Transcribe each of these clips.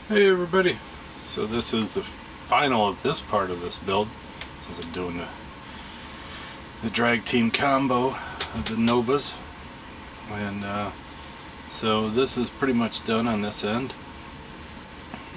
Hey everybody, so this is the final of this part of this build, since I'm doing the drag team combo of the Novas, and so this is pretty much done on this end.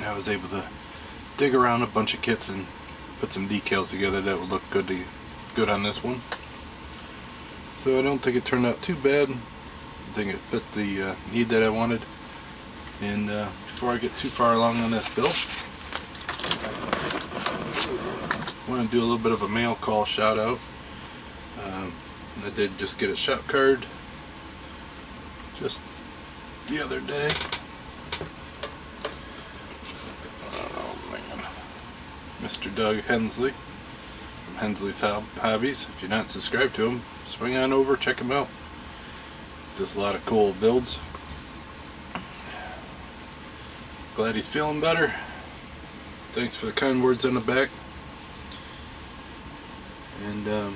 I was able to dig around a bunch of kits and put some decals together that would look good on this one. So I don't think it turned out too bad. I think it fit the need that I wanted. And before I get too far along on this build, I want to do a little bit of a mail call shout out. I did just get a shop card just the other day. Oh man, Mr. Doug Hensley from Hensley's Hobbies. If you're not subscribed to him, swing on over, check him out. Just a lot of cool builds. Glad he's feeling better. Thanks for the kind words on the back. And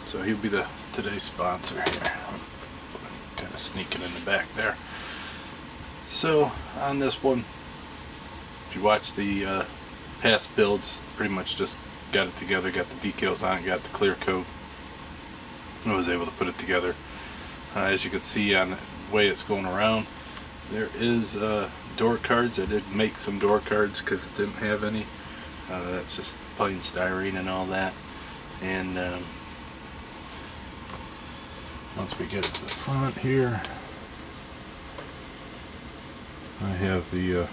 so he'll be today's sponsor here. Kind of sneaking in the back there. So on this one, if you watch the past builds, pretty much just got it together, got the decals on it, got the clear coat. I was able to put it together. As you can see on the way it's going around, there is door cards. I did make some door cards because it didn't have any. That's just plain styrene and all that. And once we get to the front here, I have the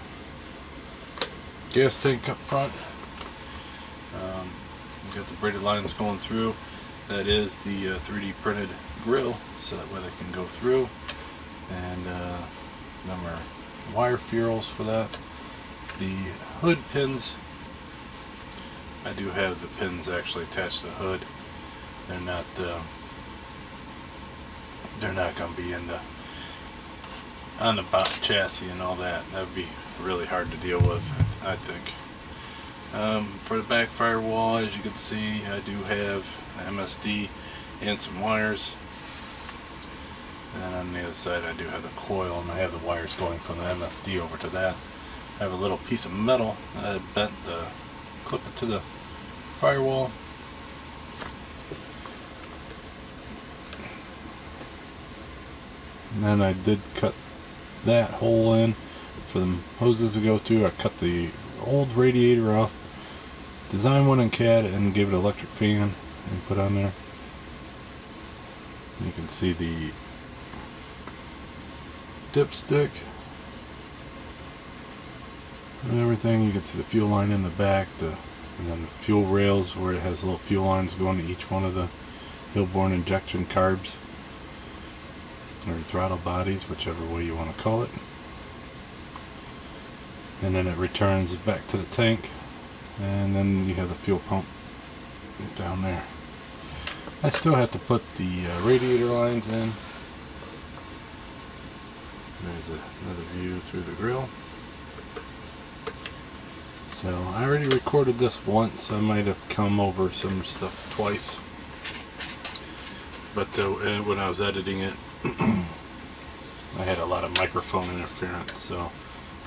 gas tank up front. You got the braided lines going through. That is the 3D printed grill, so that way they can go through. And them are wire ferrules for that. The hood pins, I do have the pins actually attached to the hood. They're not going to be on the bottom chassis and all that. That would be really hard to deal with, I think. For the back firewall, as you can see, I do have MSD and some wires. And on the other side I do have the coil, and I have the wires going from the MSD over to that. I have a little piece of metal that I bent to clip it to the firewall. And then I did cut that hole in for the hoses to go through. I cut the old radiator off, designed one in CAD, and gave it an electric fan and put on there. You can see the dipstick and everything. You can see the fuel line in the back, and then the fuel rails where it has little fuel lines going to each one of the Hillborn injection carbs or throttle bodies, whichever way you want to call it. And then it returns back to the tank, and then you have the fuel pump down there. I still have to put the radiator lines in. There's another view through the grill. So I already recorded this once. I might have come over some stuff twice, but when I was editing it I had a lot of microphone interference, so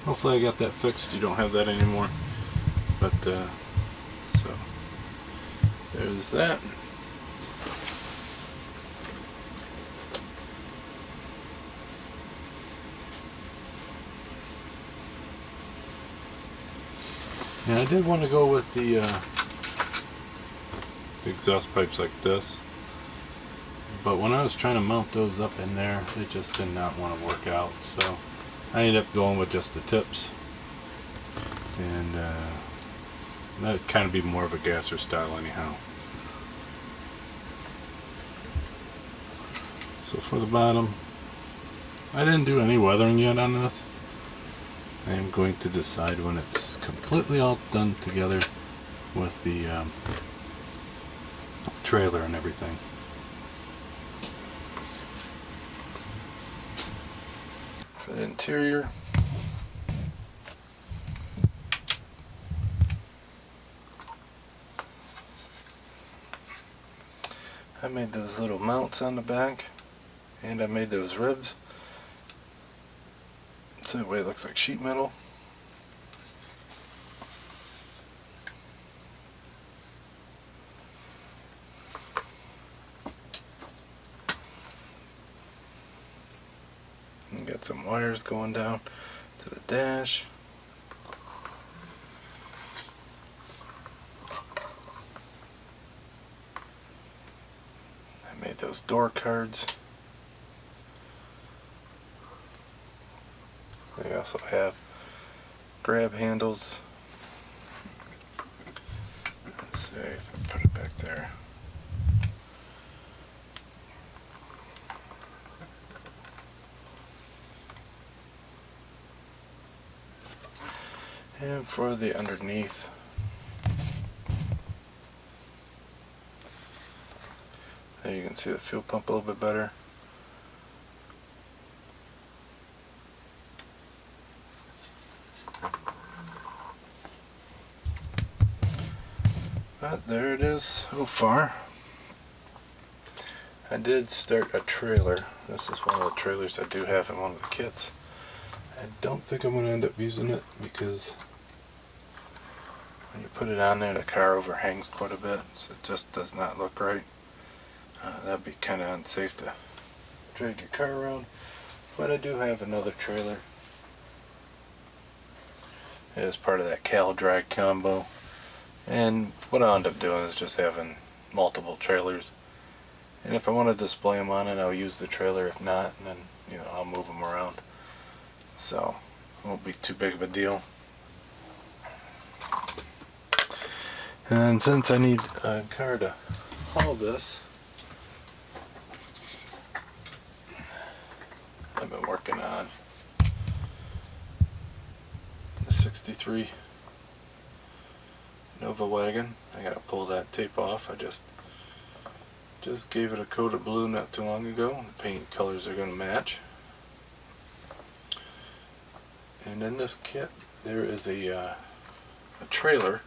hopefully I got that fixed. You don't have that anymore. But so there's that. And I did want to go with the exhaust pipes like this, but when I was trying to mount those up in there, it just did not want to work out, so I ended up going with just the tips. And that would kind of be more of a gasser style anyhow. So for the bottom, I didn't do any weathering yet on this. I am going to decide when it's completely all done together with the trailer and everything. For the interior, I made those little mounts on the back, and I made those ribs so that way it looks like sheet metal. got some wires going down to the dash. I made those door cards. They also have grab handles. Let's see if I put it back there. And for the underneath, there you can see the fuel pump a little bit better. But there it is so far. I did start a trailer. This is one of the trailers I do have in one of the kits. I don't think I'm going to end up using it because when you put it on there, the car overhangs quite a bit, so it just does not look right. That'd be kind of unsafe to drag your car around. But I do have another trailer. It is part of that Cal drag combo. And what I'll end up doing is just having multiple trailers. And if I want to display them on it, I'll use the trailer. If not, then I'll move them around. So it won't be too big of a deal. And since I need a car to haul this, I've been working on the 63 Nova wagon. I gotta pull that tape off. I just gave it a coat of blue not too long ago. The paint colors are gonna match. And in this kit there is a trailer,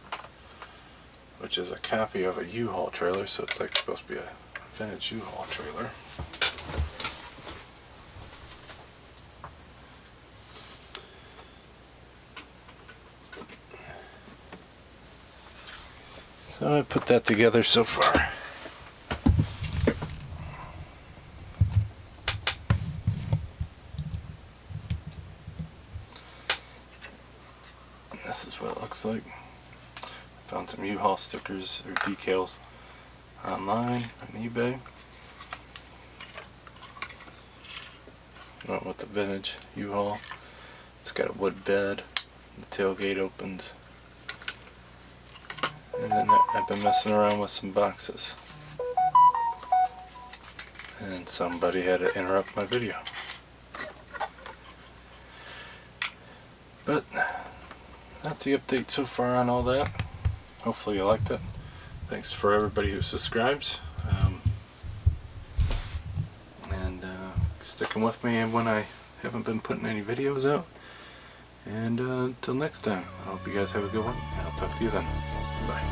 which is a copy of a U-Haul trailer, so it's like supposed to be a vintage U-Haul trailer. So I put that together so far. This is what it looks like. I found some U-Haul stickers or decals online on eBay. Went with the vintage U-Haul. It's got a wood bed. The tailgate opens. And then I've been messing around with some boxes. And somebody had to interrupt my video. But that's the update so far on all that. Hopefully you liked it. Thanks for everybody who subscribes. And sticking with me when I haven't been putting any videos out. And until next time, I hope you guys have a good one. I'll talk to you then. Bye.